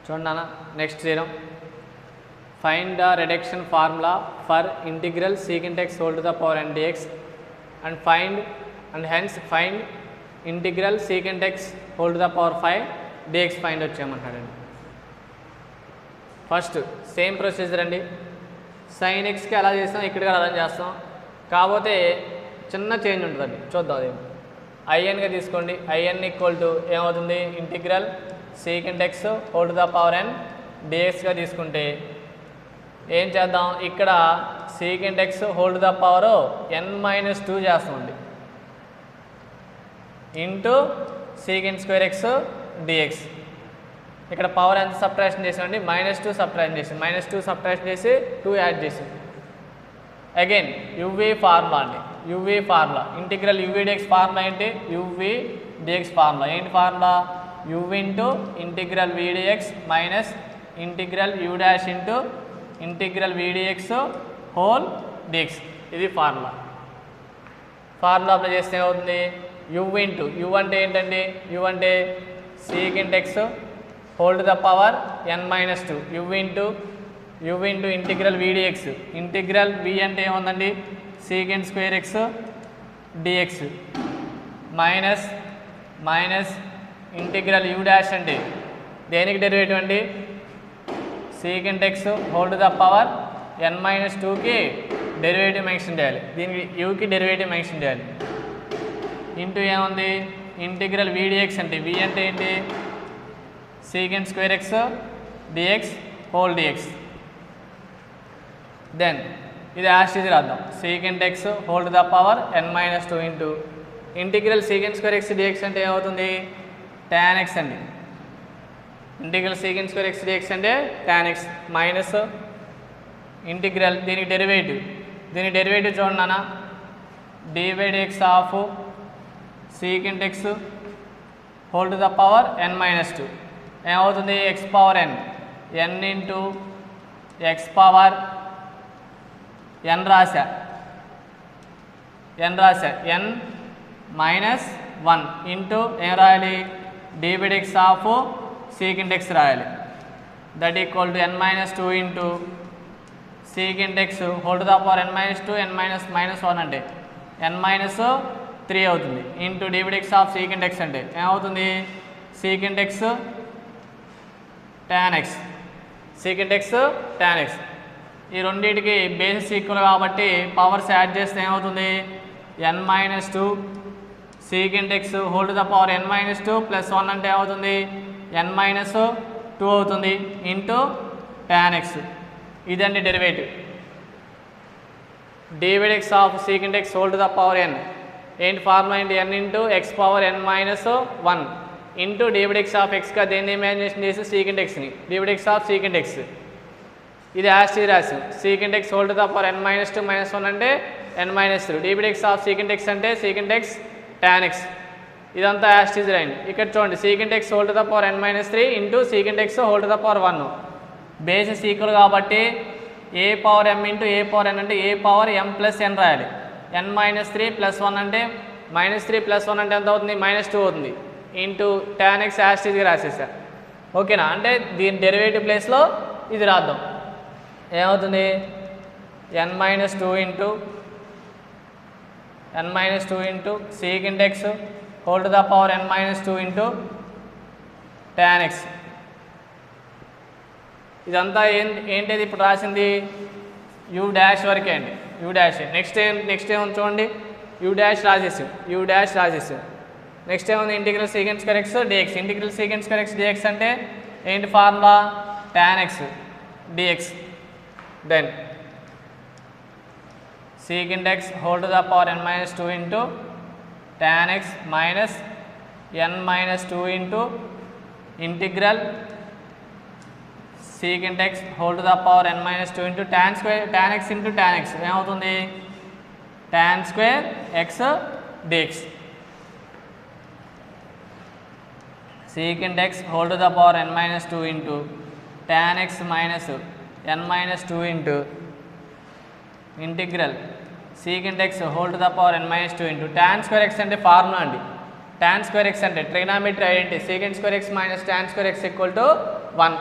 చూడండి అన్న next theorem find the reduction formula for integral secant x whole to the power n dx and hence find integral secant x whole to the power 5 dx find వచ్చేయమంటాడండి. First same procedure అండి, sin xకి ఎలా చేస్తాం ఇక్కడ కూడా అలా చేస్తాం, కాకపోతే చిన్న చేంజ్ ఉంటుందండి. చూద్దాం అది ఐఎన్గా తీసుకోండి. ఐఎన్ ఈక్వల్ టు ఏమవుతుంది integral secant x whole to the power n dxగా తీసుకుంటే ఏం చేద్దాం, ఇక్కడ secant x whole to the power n-2 చేస్తామండి into secant square x dx. ఇక్కడ పవర్ ఎంత సబ్ట్రాక్షన్ చేసామండి, -2 సబ్ట్రాక్షన్ చేసాం, -2 సబ్ట్రాక్షన్ చేసి 2 యాడ్ చేసాం. అగైన్ యువి ఫార్ములా అండి, uv formula integral uv dx formula ఏంటి, యువి డిఎక్స్ ఫార్ములా ఏంటి, formula u into integral vdx minus integral u dash into integral vdx whole dx. ఇది formula. Formula apply చేస్తే ఏమవుతుంది, you into you అంటే ఏంటండి, you అంటే secant x whole to the power n-2 u into integral v dx, integral v అంటే ఏముందండి secant square x dx minus integral u dash అంటే దేనికి డెరివేటివ్ అండి, secant x whole to the power n-2కి derivative mention చేయాలి, దీనికి యూకి డెరివేటివ్ మెన్షన్ చేయాలి. ఇంటూ ఏముంది ఇంటిగ్రల్ విడిఎక్స్ అంటే వి అంటే ఏంటి secant square x dx whole dx. Then ఇది యాస్టీజ్ రాద్దాం, secant x whole to the power n-2 into integral secant square x dx అంటే ఏమవుతుంది tan x అండి, integral secant square x dx అంటే tan x minus integral దీనికి derivative చూడండి అన్న d/x of secant x whole to the power n-2 ఏమవుతుంది x power n into x power n రాశా n-1 into ఏం రాయాలి d/x ఆఫ్ secant x రాయాలి, that equal to n-2 into secant x whole to the power n-2 n-1 అంటే n-3 అవుతుంది into d/x of secant x అంటే ఏమవుతుంది secant x tan x. ఈ రెండింటికి basis equal కాబట్టి పవర్స్ యాడ్ చేస్తే ఏమవుతుంది n-2 secant x whole to the power n-2 plus 1 అంటే ఏమవుతుంది n-2 అవుతుంది ఇంటూ tan x. ఇదండి derivative. d/x of secant x whole to the power n ఏంటి ఫార్ములా ఏంటి n into x power n-1 into d/x of xగా దేన్ని imagination చేసి secant xని d/x ఆఫ్ secant x. ఇది యాస్టీజ్ రాసి secant x whole to the power n-2 -1 అంటే n-3 d/x of secant x అంటే secant x tan x. ఇదంతా యాస్టీజ్ రాయండి. ఇక్కడ చూడండి secant x whole to the power n-3 into secant x whole to the power 1 basis equal కాబట్టి a power m into a power n అంటే a power m plus n రాయాలి, n-3 plus 1 అంటే -3 plus 1 అంటే ఎంత అవుతుంది -2 అవుతుంది into tan x యాస్టీజ్గా రాసేసా. ఓకేనా, అంటే దీని డెరివేటివ్ ప్లేస్లో ఇది రాద్దాం. ఏమవుతుంది n-2 into secant x whole to the power n-2 into tan x. ఇదంతా ఏంటిది ఇప్పుడు రాసింది యూ డాష్ వరకే అండి, యూ డాష్. నెక్స్ట్ ఏముంది చూడండి యూ డాష్ రాసేసాం. నెక్స్ట్ ఏముంది integral secant square x dx. Integral secant square x dx అంటే ఏంటి formula tan x dx. Then secant x whole to the power n-2 into tan x minus n-2 into integral secant x whole to the power n-2 into tan x into tan x ఏమవుతుంది tan square x dx. secant x whole to the power n-2 into tan x minus n-2 into integral secant x whole to the power n-2 into tan square x అంటే formula అండి, tan square x అంటే trigonometry identity secant square x minus tan square x equal to 1.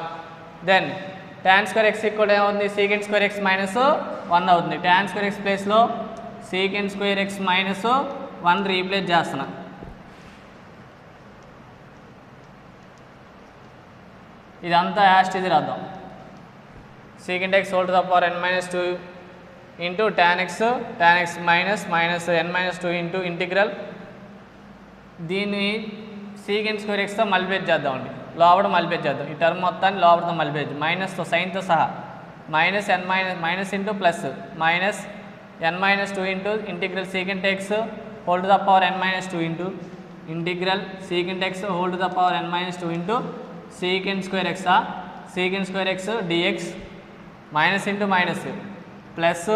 Then tan square x equal ఏమవుతుంది secant square x minus 1 అవుతుంది. tan square x ప్లేస్లో secant square x minus 1 replace చేస్తున్నా. ఇదంతా as it is రాద్దాం. Secant x whole to the power n minus 2 into tan x minus n minus 2 into integral. దీన్ని secant square ఎక్స్తో multiply చేద్దామండి. లోపల multiply చేద్దాం. ఈ టర్మ్ మొత్తాన్ని లోపలతో మల్టిప్లై మైనస్తో సైన్తో సహా minus minus into plus minus n minus 2 into integral secant x whole to the power n minus 2 into integral secant x whole to the power n minus 2 into secant square x dx minus into minus plus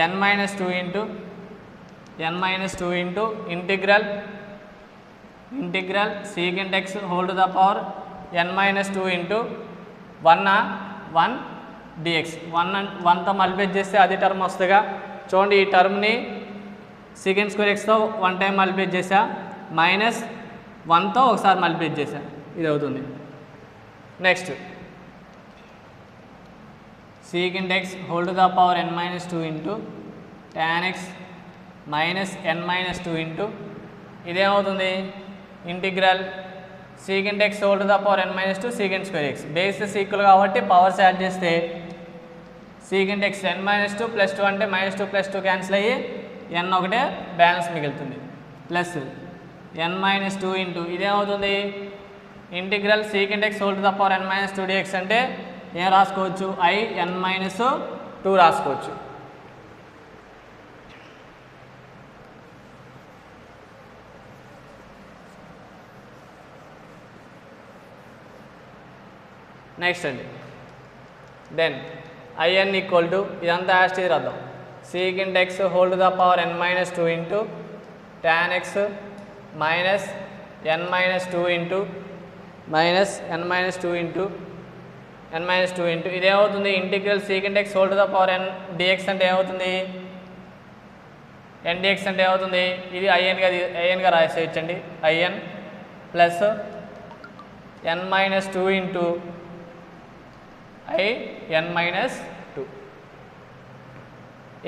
n minus 2 into integral secant x whole to the power n minus 2 into 1 dx. 1తో multiply చేస్తే అది term వస్తుందిగా. చూడండి ఈ టర్మ్ని secant square ఎక్స్తో 1 time multiply చేసా minus 1తో ఒకసారి మల్టిప్లై చేసా ఇది అవుతుంది. Next secant x whole to the power n minus 2 into tan x minus n minus 2 into ఇదేమవుతుంది integral secant x whole to the power n minus 2 secant square x bases equal కాబట్టి powers add చేస్తే secant x n minus 2 plus 2 అంటే minus 2 plus 2 cancel అయ్యి n ఒకటే balance మిగులుతుంది plus n minus 2 into ఇదేమవుతుంది integral secant x whole to the power n minus 2 dx అంటే ఏం రాసుకోవచ్చు i n మైనస్ 2 రాసుకోవచ్చు. నెక్స్ట్ అండి దెన్ ఐఎన్ ఈక్వల్ టు ఇదంతా యాస్టీజ్ రాద్దాం. Secant x whole to the power n minus 2 into tan x minus n minus 2 into n minus 2 into ఇదేమవుతుంది integral secant x whole to the power n dx అంటే ఏమవుతుంది n dx అంటే ఏమవుతుంది ఇది ఐఎన్గా రాసేయచ్చండి. I N plus n minus 2 into n minus 2.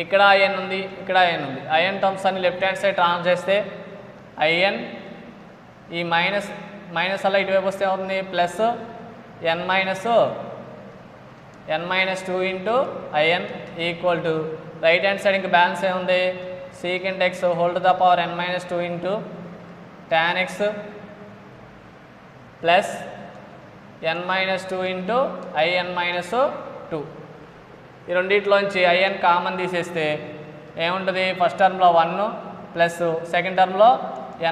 ఇక్కడ I N ఉంది ఇక్కడ ఐఎన్ ఉంది. ఐఎన్ టర్మ్స్ అన్ని లెఫ్ట్ హ్యాండ్ సైడ్ ట్రాన్స్ చేస్తే ఐఎన్ ఈ మైనస్ అలా ఇటువైపు వస్తే ఏమవుతుంది plus n minus 2 into I n equal to right hand side ఇంకా బ్యాలెన్స్ ఏముంది secant x whole to the power n minus 2 into tan x plus n minus 2 into I n minus 2. ఈ రెండింటిలోంచి IN common తీసేస్తే ఏముంటుంది first టర్మ్లో 1 plus second టర్మ్లో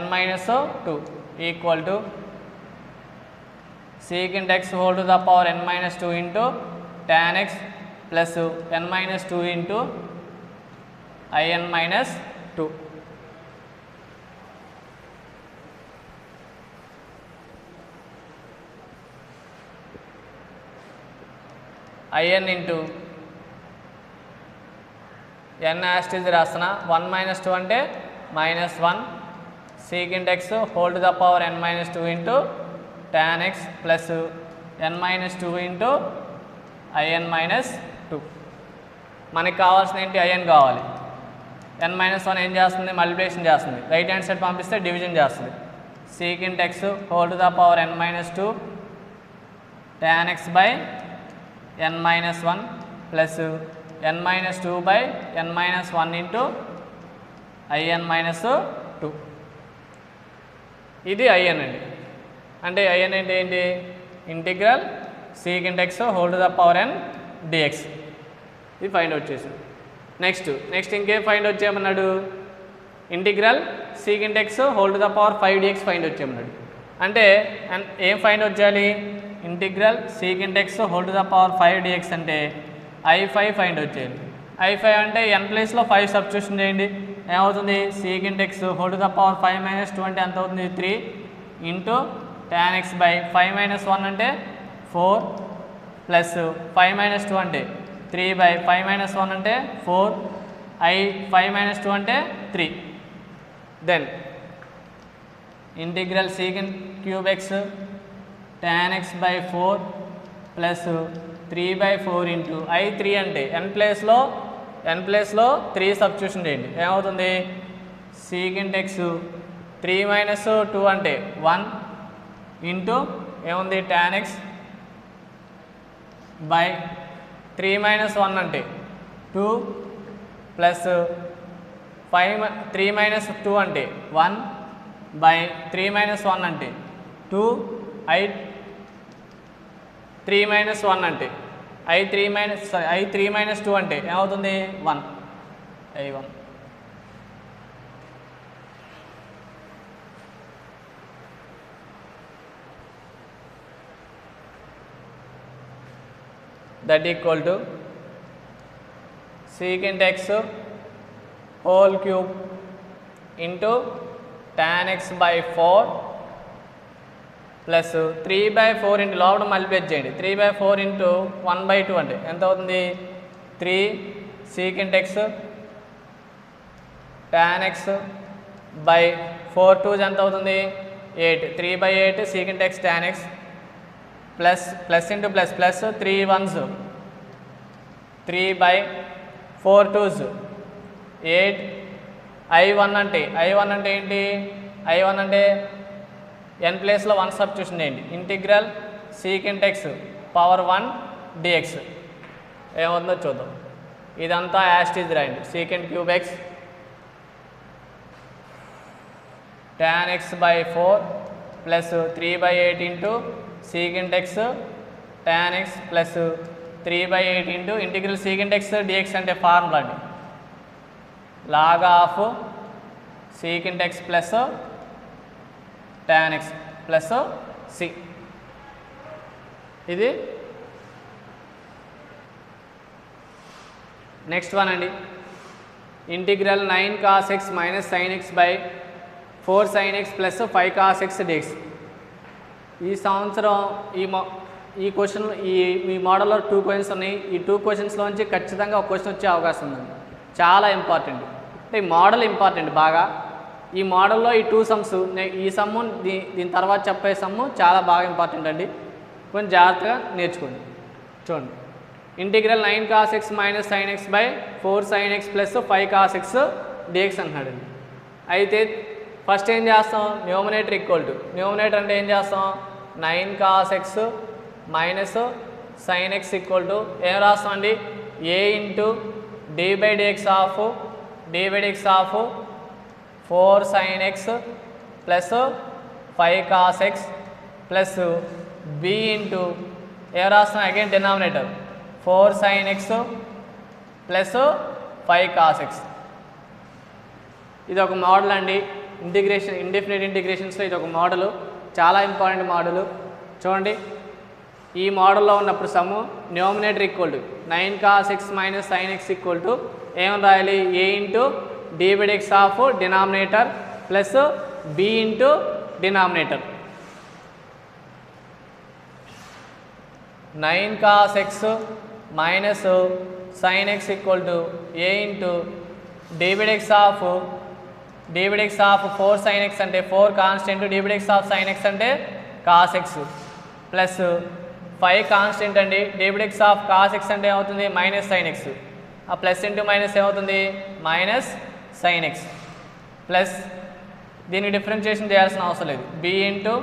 n minus 2 equal to secant x whole to the power n minus 2 into tan x plus n minus 2 into I n minus 2. I n into n as it is రాస్తున్నా 1 minus 2 అంటే minus 1 secant x whole to the power n minus 2 into tan x plus n minus 2 into I n minus 2. మనకి కావాల్సిన ఏంటి IN కావాలి. n minus 1 ఏం చేస్తుంది multiplication చేస్తుంది right hand side పంపిస్తే డివిజన్ చేస్తుంది. Second x whole to the power n minus 2 tan x by n minus 1 plus n minus 2 by n minus 1 into I n minus 2. ఇది ఐఎన్ అండి. అంటే IN అంటే ఏంటి integral secant x whole to the power n dx ఇది find out చేసాం. Next ఇంకేం find out చేయమన్నాడు integral secant x whole to the power 5 dx find out చేయమన్నాడు. అంటే ఏం ఫైండ్ అవుట్ చేయాలి integral secant x whole to the power 5 dx అంటే i5 find out చేయాలి. i5 అంటే n ప్లేస్లో 5 సబ్స్టిట్యూషన్ చేయండి ఏమవుతుంది second x whole to the power 5 minus 2 అంటే ఎంత అవుతుంది 3 into tan x by 5 minus 1 అంటే 4 ప్లస్ 5 మైనస్ 2 అంటే 3 బై 5 మైనస్ 1 అంటే 4 5 మైనస్ 2 అంటే 3. Then integral secant cube x tan x by 4 plus 3/4 into I3 అంటే n ప్లేస్లో 3 సబ్స్టిట్యూషన్ చేయండి, ఏమవుతుంది సీకెంట్ ఎక్స్ 3 మైనస్ 2 అంటే 1 ఇంటూ ఏముంది tan x బై 3 మైనస్ 1 అంటే 2 ప్లస్ 3 మైనస్ 2 అంటే 1 బై 3 మైనస్ 1 అంటే 2 3 మైనస్ 1 అంటే I3 మైనస్ 2 అంటే ఏమవుతుంది 1 I1. That equal to secant x whole cube into tan x by 4 plus 3/4 into లోపల మల్టిప్లై చేయండి, 3/4 ఇంటూ 1/2 అంటే ఎంత అవుతుంది 3 secant x tan x by 4 2 ఎంత అవుతుంది 8, 3/8 secant x tan x plus into plus 3 1s 3/4 2s 8 I1 అంటే ఏంటి I1 అంటే n ప్లేస్లో 1 సబ్స్టిట్యూషన్ చేయండి, integral secant x power 1 dx ఏమవుతుందో చూద్దాం. ఇదంతా యాస్టీజ్ రాయండి, secant cube x tan x by 4 plus 3/8 into secant x tan x plus 3/8 into integral secant x dx అంటే ఫార్ములా అండి, log of secant x plus tan x plus c. ఇది next one అండి, integral 9 cos x minus sin x by 4 sin x plus 5 cos x dx. ఈ సంవత్సరం ఈ question ఈ మోడల్లో 2 questions ఉన్నాయి. ఈ 2 క్వశ్చన్స్లోంచి ఖచ్చితంగా ఒక క్వశ్చన్ వచ్చే అవకాశం ఉందండి, చాలా ఇంపార్టెంట్. అంటే ఈ మోడల్ ఇంపార్టెంట్ బాగా. ఈ మోడల్లో ఈ 2 సమ్స్, ఈ సమ్ము దీని తర్వాత చెప్పే సమ్ము చాలా బాగా ఇంపార్టెంట్ అండి, కొంచెం జాగ్రత్తగా నేర్చుకోండి. చూడండి, integral 9 cos x minus sin x by 4 sin x plus 5 cos x dx అంటున్నాడండి. అయితే ఫస్ట్ ఏం చేస్తాం, న్యూమరేటర్ ఈక్వల్ టు, న్యూమరేటర్ అంటే ఏం చేస్తాం 9 cos x minus sin x equal to ఏం రాస్తాం అండి a into d/dx of 4 sin x plus 5 cos x plus b into ఏం రాస్తాం again denominator 4 sin x plus 5 cos x. ఇది ఒక మోడల్ అండి, ఇంటిగ్రేషన్ ఇండెఫినిట్ ఇంటిగ్రేషన్స్లో ఇది ఒక మోడలు, చాలా ఇంపార్టెంట్ మోడలు. చూడండి, ఈ మోడల్లో ఉన్నప్పుడు సమ్ము numerator equal to 9 cos x minus sin x equal to ఏమని రాయాలి a into d/dx of denominator plus b into denominator. 9 cos x minus sin x equal to a into d/dx of 4 sin x అంటే 4 constant, d/dx of sin x అంటే cos x plus 5 constant అండి, d/dx of cos x అంటే ఏమవుతుంది minus sin x, ఆ plus into minus ఏమవుతుంది minus sin x plus దీనికి differentiation చేయాల్సిన అవసరం లేదు, b into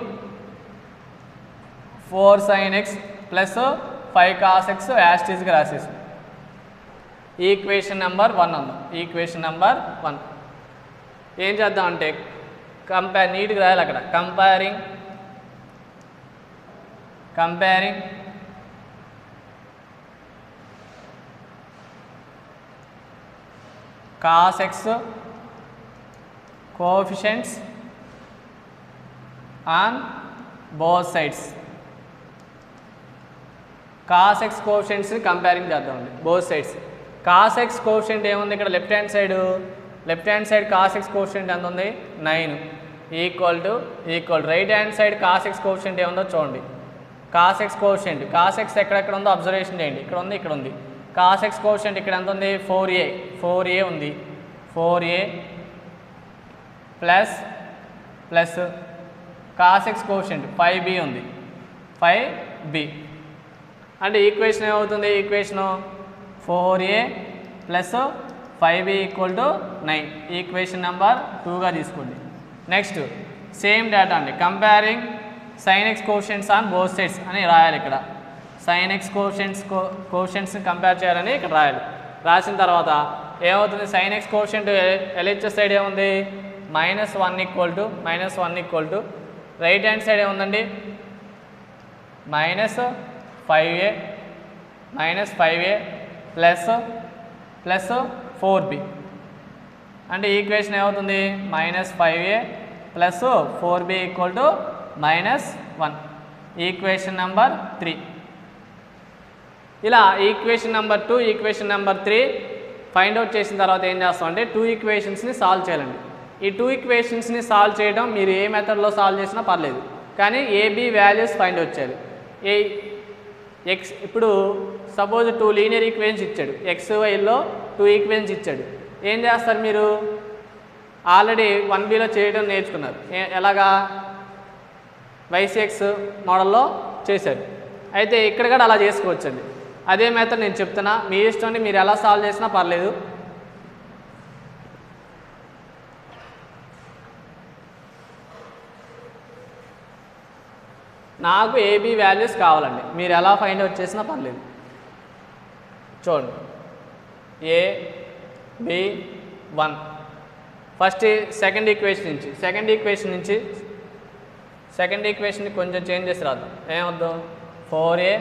4 sin x plus 5 cos x యాస్టీస్గా రాసేసి ఈక్వేషన్ నెంబర్ 1 అందాం. ఈక్వేషన్ నెంబర్ 1 ఏం చేద్దాం అంటే నీట్గా రాయాలి అక్కడ, comparing cos x coefficients on both sides. cos x coefficients comparing చేద్దామండి both sides. cos x coefficient ఏముంది ఇక్కడ left hand side cos x coefficient ఎంత ఉంది 9 equal right hand side cos x coefficient ఏముందో చూడండి. cos x ఎక్కడెక్కడ ఉందో observation చేయండి, ఇక్కడ ఉంది cos x కోషెంట్ ఇక్కడ ఎంత ఉంది 4a ఉంది, 4a plus cos x quotient 5b ఉంది, 5b అంటే ఈక్వేషన్ ఏమవుతుంది, equation 4a plus 5b equal to 9, equation number 2గా తీసుకోండి. నెక్స్ట్ సేమ్ డేటా అండి, comparing sin x quotients on both sides అని రాయాలి. ఇక్కడ sin x కోషెంట్స్ని కంపేర్ చేయాలని ఇక్కడ రాయాలి. రాసిన తర్వాత ఏమవుతుంది, sin x quotient LHS side ఏముంది -1 equal to right hand side ఏముందండి -5a ప్లస్ 4b. అంటే ఈక్వేషన్ ఏమవుతుంది -5a plus 4b equal to -1, equation number 3. ఇలా equation number 2 equation number 3 find out చేసిన తర్వాత ఏం చేస్తాం అంటే 2 ఈక్వేషన్స్ని సాల్వ్ చేయాలండి. ఈ 2 ఈక్వేషన్స్ని సాల్వ్ చేయడం మీరు ఏ మెథడ్లో సాల్వ్ చేసినా పర్లేదు, కానీ ఏబి వాల్యూస్ ఫైండ్ అవుట్ చేయాలి. ఇప్పుడు సపోజ్ 2 లీనియర్ ఈక్వేషన్స్ ఇచ్చాడు, XYలో 2 ఈక్వేషన్స్ ఇచ్చాడు. ఏం చేస్తారు మీరు, ఆల్రెడీ 1Bలో చేయడం నేర్చుకున్నారు. ఎలాగా YCX మోడల్లో చేశారు. అయితే ఇక్కడ కూడా అలా చేసుకోవచ్చండి. అదే మెథడ్ నేను చెప్తున్నా, మీ ఇష్టం, మీరు ఎలా సాల్వ్ చేసినా పర్లేదు. నాకు ఏబి వాల్యూస్ కావాలండి, మీరు ఎలా ఫైండ్ అవుట్ చేసినా పర్లేదు. చూడండి AB1 ఫస్ట్ సెకండ్ ఈక్వేషన్ నుంచి కొంచెం చేంజ్ చేసి రాద్దాం. ఏమవుద్దాం 4a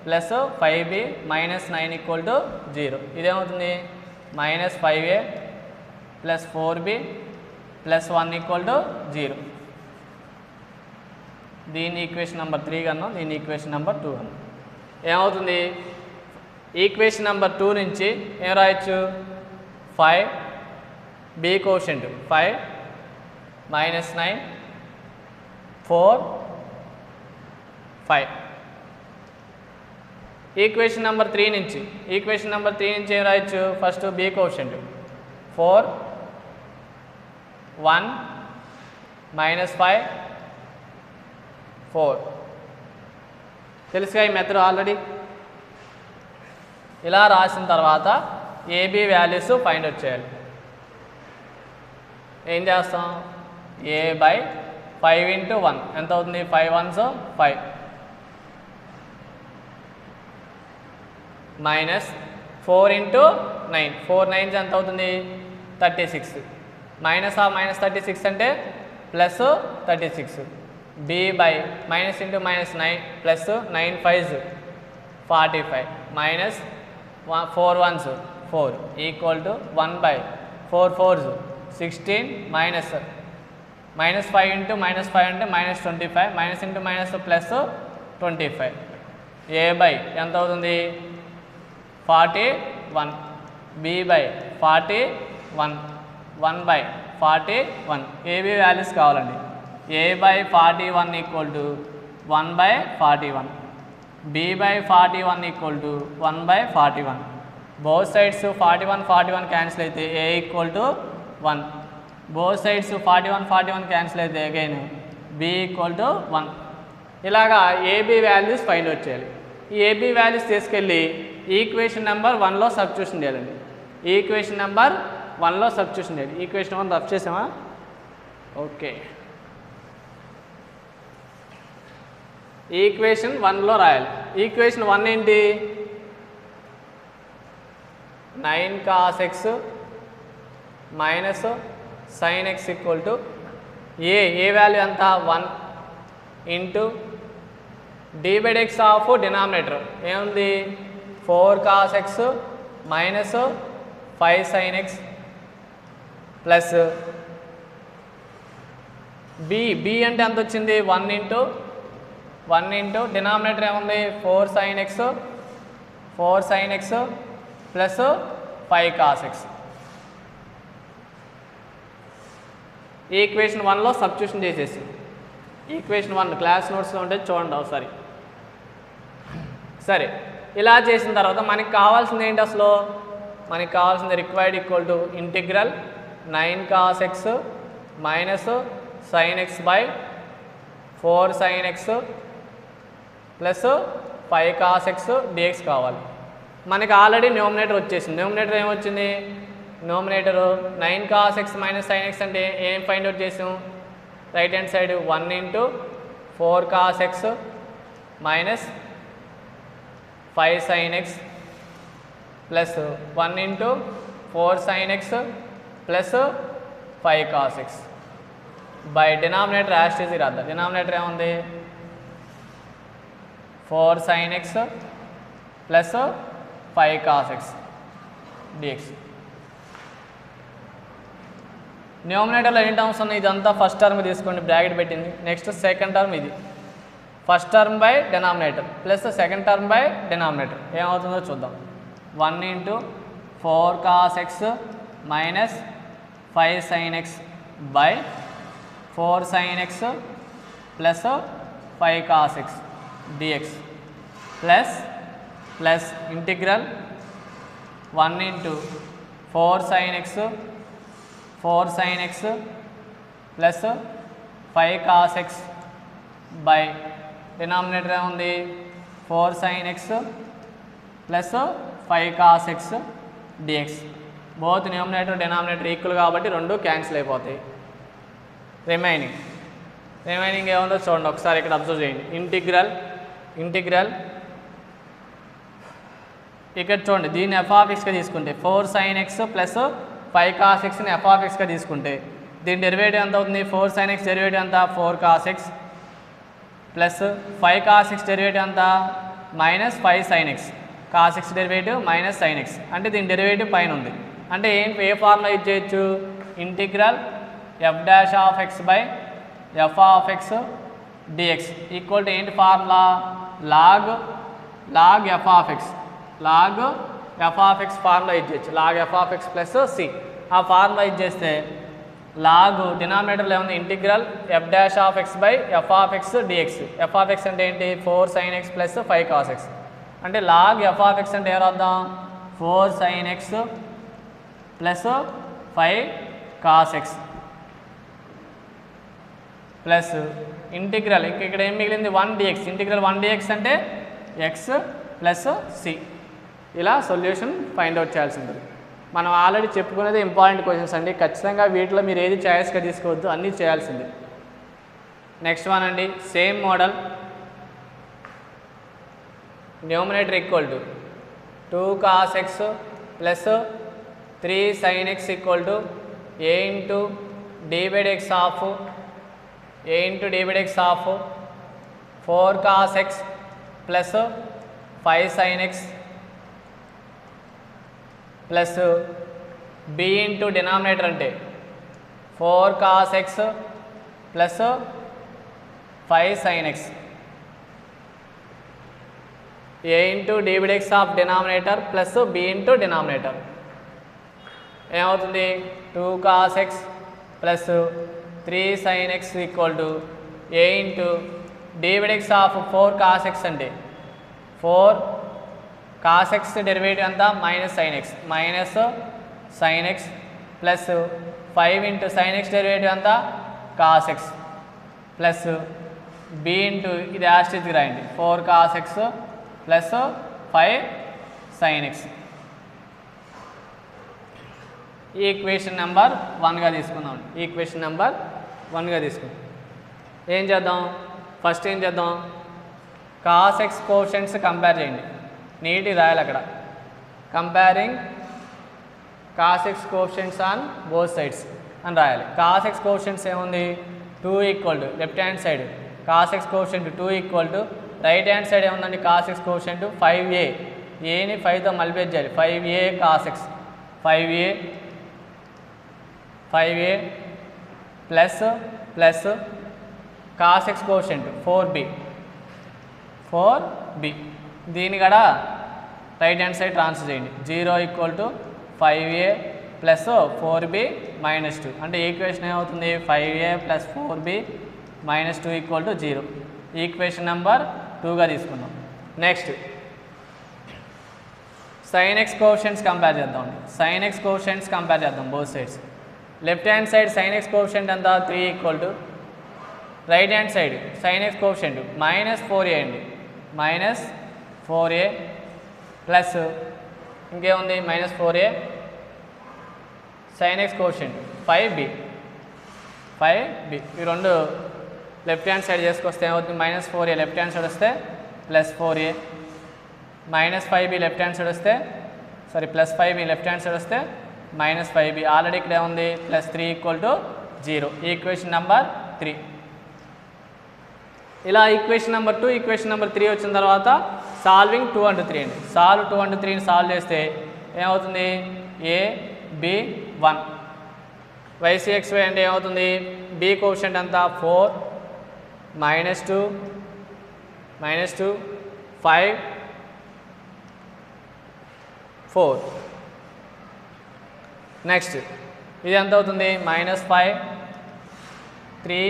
plus 5b -9 equal to 0. ఇదేమవుతుంది -5a plus 4b plus 1 equal to 0. దీని ఈక్వేషన్ నెంబర్ 3 కన్నా, దీని ఈక్వేషన్ నెంబర్ 2 కన్నా. ఏమవుతుంది, ఈక్వేషన్ నెంబర్ 2 నుంచి ఏం రాయొచ్చు 5b కోషెంట్ 5 -9 4 5. ఈక్వేషన్ నెంబర్ 3 నుంచి ఏం రాయొచ్చు, ఫస్ట్ b కోషెంట్ 4 1 -5 4. తెలుసుగా ఈ మెథడ్ ఆల్రెడీ. ఇలా రాసిన తర్వాత ఏబి వాల్యూస్ ఫైండ్ అవుట్ చేయాలి. ఏం చేస్తాం, a/5 × 1 ఎంత అవుతుంది, 5 1s 5 -4 × 9 4 9s ఎంత అవుతుంది 36 -36 అంటే +36. b/- × -9 plus 9 5s 45 -4 1s 4 equal to 1/4 4s 16 -5 × -5 అంటే -25 -× ప్లస్ 25. a/, ఎంత అవుతుంది 41, b/41 1/41. ఏబి వాల్యూస్ కావాలండి. a/41 equal to 1/41, b/41 equal to 1/41. Both sides 41 cancel అయితే a equal to 1. Both sides 41 cancel అయితే అగైన్ b ఈక్వల్ టు 1. ఇలాగా AB values find out చేయాలి. ఈ AB values తీసుకెళ్ళి ఈక్వేషన్ నెంబర్ 1లో సబ్స్టిట్యూషన్ చేయాలండి. Equation number 1లో substitution చేయాలి. Equation 1 rough చేసామా, okay. Equation 1లో రాయాలి. ఈక్వేషన్ 1 ఏంటి, 9 cos x minus sin x equal to A value ఎంత 1 ఇంటూ d/x ఆఫ్ డినామినేటర్ ఏముంది 4 cos x minus 5 sin x plus b అంటే ఎంత వచ్చింది 1 ఇంటూ డినామినేటర్ ఏముంది 4 sin x plus 5 cos x. Equation 1లో substitution చేసేసి ఈక్వేషన్ 1 క్లాస్ నోట్స్లో ఉంటే చూడండి ఒకసారి. సరే, ఇలా చేసిన తర్వాత మనకి కావాల్సింది ఏంటి, అసలు మనకి కావాల్సింది required equal to integral 9 cos x minus sin x by 4 sin x plus 5 cos x dx కావాలి. మనకి ఆల్రెడీ న్యూమరేటర్ వచ్చేసింది. న్యూమరేటర్ ఏమొచ్చింది? Numerator 9 cos x minus sin x అంటే ఏం ఫైండ్ అవుట్ చేసాం? Right hand side 1 into 4 cos x minus 5 sin x plus 1 into 4 sin x plus 5 cos x by denominator as it is రాద్దాం. Denominator ఏముంది? 4 sin x plus 5 cos x dx. న్యూమరేటర్లో ఎన్ని terms ఉన్నాయి? ఇదంతా first term తీసుకోండి, bracket పెట్టింది. Next second term ఇది. First term by denominator plus second term by denominator ఏమవుతుందో చూద్దాం. 1 into 4 cos x minus 5 sin x by 4 sin x plus 5 cos x dx plus integral 1 into 4 sin x plus 5 cos x by denominator ఏముంది? 4 sin x plus 5 cos x dx. Both numerator denominator equal కాబట్టి రెండు cancel అయిపోతాయి. Remaining ఏముందో చూడండి ఒకసారి ఇక్కడ observe చేయండి. Integral ఇక్కడ చూడండి, దీన్ని f(x)గా తీసుకుంటే 4 sin x ప్లస్ 5 cos xని f(x)గా తీసుకుంటే దీని డెరివేటివ్ ఎంత అవుతుంది? 4 sin x డెరివేటివ్ ఎంత? 4 cos x plus 5 cos x derivative ఎంత? Minus 5 sin x. cos x derivative minus sin x అంటే దీని డెరివేటివ్ పైన ఉంది. అంటే ఏ ఫార్ములా యూజ్ చేయొచ్చు? Integral f'(x) by f(x) dx equal to ఏంటి formula? log f(x) formula use చేయొచ్చు. log f(x) ప్లస్ c ఆ ఫార్ములా యూజ్ చేస్తే లాగ్ డినామినేటర్లో ఏముంది? Integral f'(x) by f(x) dx. f(x) అంటే ఏంటి? 4 sin x plus 5 cos x అంటే log f(x) అంటే ఏం రాద్దాం? 4 sin x plus 5 cos x plus integral ఇక్కడ ఏం మిగిలింది? 1 dx. ఇంటిగ్రల్ 1 dx అంటే x ప్లస్ c. ఇలా సొల్యూషన్ ఫైండ్ అవుట్ చేయాల్సి ఉంటుంది. మనం ఆల్రెడీ చెప్పుకునేది ఇంపార్టెంట్ క్వశ్చన్స్ అండి. ఖచ్చితంగా వీటిలో మీరు ఏది చాయిస్గా తీసుకోవద్దు, అన్నీ చేయాల్సింది. నెక్స్ట్ వన్ అండి, same model. Numerator equal to 2 cos x plus 3 sin x equal to a into d/x of 4 cos x plus 5 sin x plus b into denominator అంటే 4 cos x plus 5 sin x a into d/x of denominator plus b into denominator ఏమవుతుంది? 2 cos x plus 3 sin x equal to a into d/x of 4 cos x అంటే 4 cos x derivative అంతా minus sin x plus 5 into sin x derivative అంతా cos x plus b into ఇది యాస్టీజ్కి రాయండి 4 cos x plus 5 sin x. Equation number 1గా తీసుకుందాం. Equation number 1గా తీసుకుందాం. ఏం చేద్దాం? ఫస్ట్ ఏం చేద్దాం? cos x కోషెంట్స్ కంపేర్ చేయండి. నీటి రాయాలి అక్కడ. Comparing cos x quotients on both sides అని రాయాలి. cos x కోషెంట్స్ ఏముంది? 2 equal to left hand side cos x quotient 2 equal to right hand side ఏముందండి? cos x quotient 5a. ఏని 5తో మల్టిప్లై చేయాలి. 5a cos x 5a plus cos x quotient 4b దీని కూడా right hand side transfer చేయండి. 0 equal to 5a plus 4b minus 2 అంటే equation ఏమవుతుంది? 5a plus 4b minus 2 equal to 0. Equation number 2గా తీసుకుందాం. Next sin x quotients compare చేద్దాం. sin x quotients compare చేద్దాం both sides. Left hand side sin x quotient ఎంత? 3 equal to right hand side sin x quotient minus 4a అండి. Minus 4a plus ఇంకేముంది -4a sin x quotient 5b ఈ రెండు left hand side చేసుకొస్తే ఏమవుతుంది -4a left hand side వస్తే +4a -5b left hand side వస్తే +5b left hand side వస్తే -5b already ఇక్కడ ఏముంది +3 = 0 ఈక్వేషన్ నెంబర్ 3. ఇలా ఈక్వేషన్ నెంబర్ 2 ఈక్వేషన్ నెంబర్ 3 వచ్చిన తర్వాత సాల్వింగ్ 2 and 3 అండి. సాల్వ్ 2 and 3ని సాల్వ్ చేస్తే ఏమవుతుంది ab1 ycxy అంటే ఏమవుతుంది b కోషెంట్ అంతా 4 -2 5 4 నెక్స్ట్ ఇది ఎంత అవుతుంది -5 3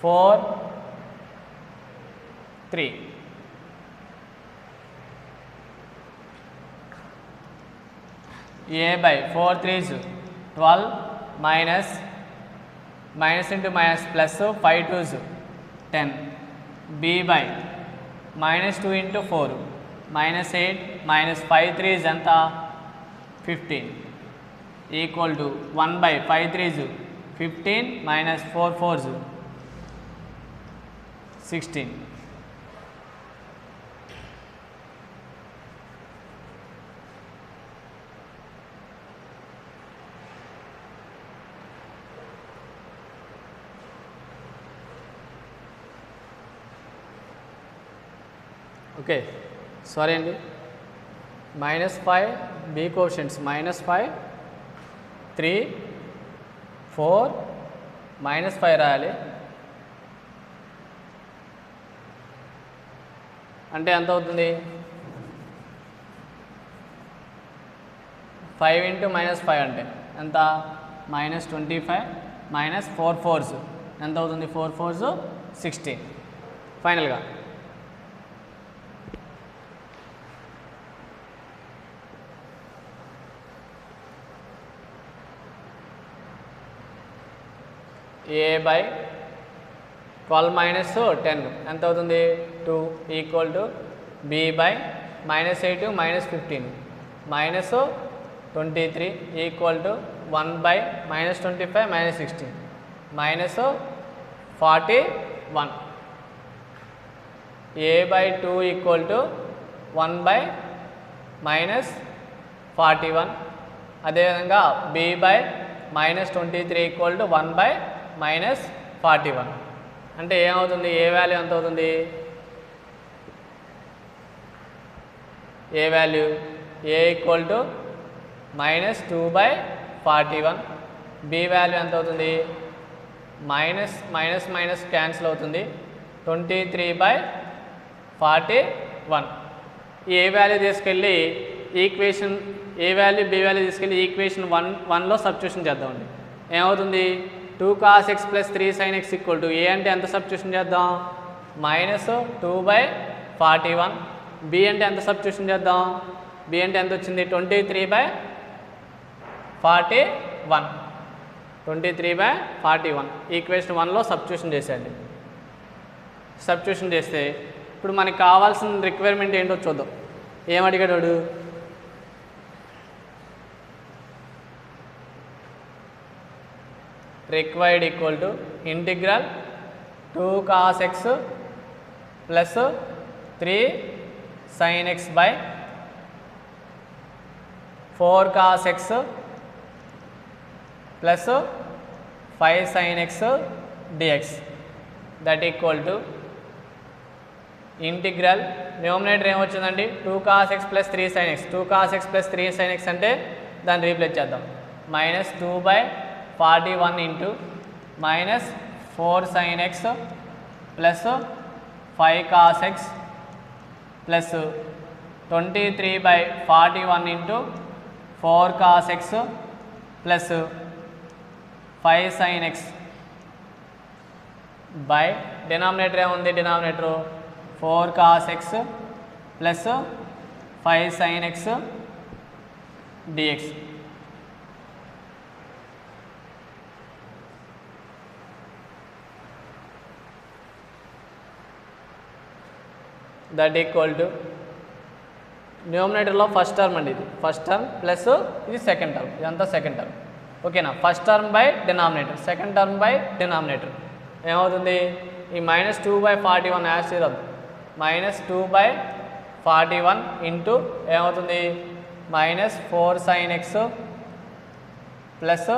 4 3 a by 4 3s 12 minus into minus plus 5 2s 10 b by -2 into 4 -8 minus 5 3s ఎంత 15 equal to 1 by 5 3s 15 minus 4 4s 16. Okay sorry అండి -5 b కోషెంట్స్ -5 3 4 -5 రాయాలి. అంటే ఎంత అవుతుంది 5 into -5 అంటే ఎంత -25 minus 4 4s ఎంత అవుతుంది 4 4s 16. ఫైనల్గా a by 12 minus 10 ఎంత అవుతుంది 2 equal to b by -8 minus 15 minus 23 equal to 1 by -25 minus 16 minus 41. a by 2 equal to 1 by -41. అదేవిధంగా b by -23 equal to 1 by -41. అంటే ఏమవుతుంది ఏ వాల్యూ ఎంత అవుతుంది a value a equal to -2 by 41 b value ఎంత అవుతుంది minus cancel అవుతుంది 23 by 41. ఈ a value తీసుకెళ్ళి equation a value b value తీసుకెళ్ళి ఈక్వేషన్ 1లో సబ్స్టిట్యూషన్ చేద్దామండి. ఏమవుతుంది 2 cos x plus 3 sin x equal to a అంటే ఎంత సబ్స్టిట్యూషన్ చేద్దాం -2 by 41. b అంటే ఎంత సబ్స్టిట్యూషన్ చేద్దాం b అంటే ఎంత వచ్చింది 23 by 41. 23 by 41 ఈక్వేషన్ 1లో సబ్స్టిట్యూషన్ చేసేయండి. సబ్స్టిట్యూషన్ చేస్తే ఇప్పుడు మనకి కావాల్సిన రిక్వైర్మెంట్ ఏంటో చూద్దాం. ఏమడిగాడు required equal to integral 2 cos x plus 3 sin x by 4 cos x plus 5 sin x dx that equal to integral numerator ఏమొచ్చిందండి 2 cos x plus 3 sin x 2 cos x plus 3 sin x అంటే దాన్ని replace చేద్దాం -2 by 41 into -4 sin x plus 5 cos x plus 23 by 41 into 4 cos x plus 5 sin x by denominator ఏముంది denominator 4 cos x plus 5 sin x dx. That equal to న్యూమరేటర్లో first term అండి, ఇది first term plus ఇది second term, ఇదంతా second term. ఓకేనా, first term by denominator, second term by denominator ఏమవుతుంది, ఈ -2/41 add చేయదు, -2/41 ఇంటూ ఏమవుతుంది -4 sin x plus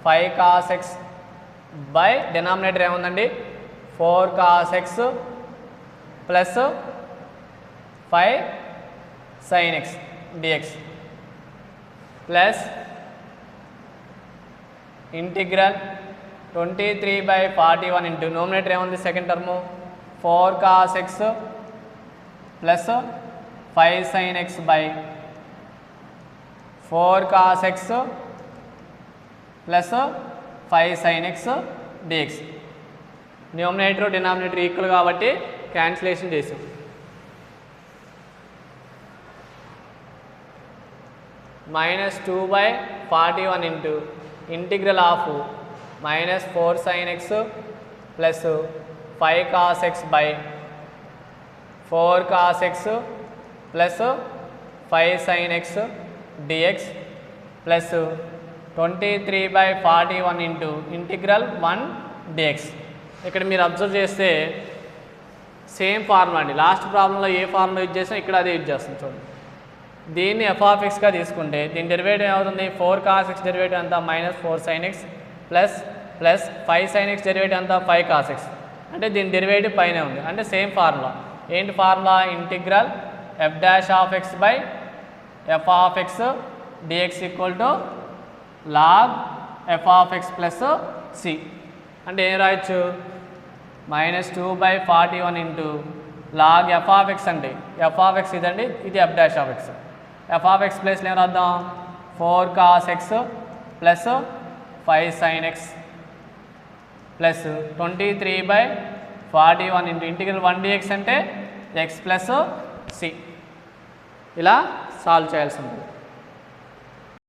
5 cos x by denominator ఏముందండి 4 cos x plus 5 sin x dx plus integral 23/41 into nominator ఏముంది second term 4 cos x plus 5 sin x by 4 cos x plus 5 sin x dx. Numerator denominator equal కాబట్టి cancellation చేసాం. -2/41 into integral of -4 sin x plus 5 cos x by 4 cos x plus 5 sin x dx plus 23/41 into integral 1 dx. ఇక్కడ మీరు observe చేస్తే same formula అండి, last ప్రాబ్లంలో ఏ formula use చేసినా ఇక్కడ అదే యూజ్ చేస్తుంది. చూడండి, దీన్ని f(x)గా తీసుకుంటే దీని డెరివేటివ్ ఏమవుతుంది 4 cos x డెరివేటివ్ అంతా -4 sin x plus 5 sin x derivative అంతా 5 cos x, అంటే దీని డెరివేటివ్ పైనే ఉంది, అంటే సేమ్ ఫార్ములా. ఏంటి formula, integral f'(x) by f(x) dx equal to log f(x) plus c. అంటే ఏం రాయొచ్చు -2/41 ఇంటూ log f(x) అంటే f(x) ఇదండి, ఇది f'(x). f(x) ప్లస్ ఏం రాద్దాం 4 cos x plus 5 sin x plus 23/41 into integral 1 dx అంటే x ప్లస్ c. ఇలా సాల్వ్ చేయాల్సి ఉంటుంది.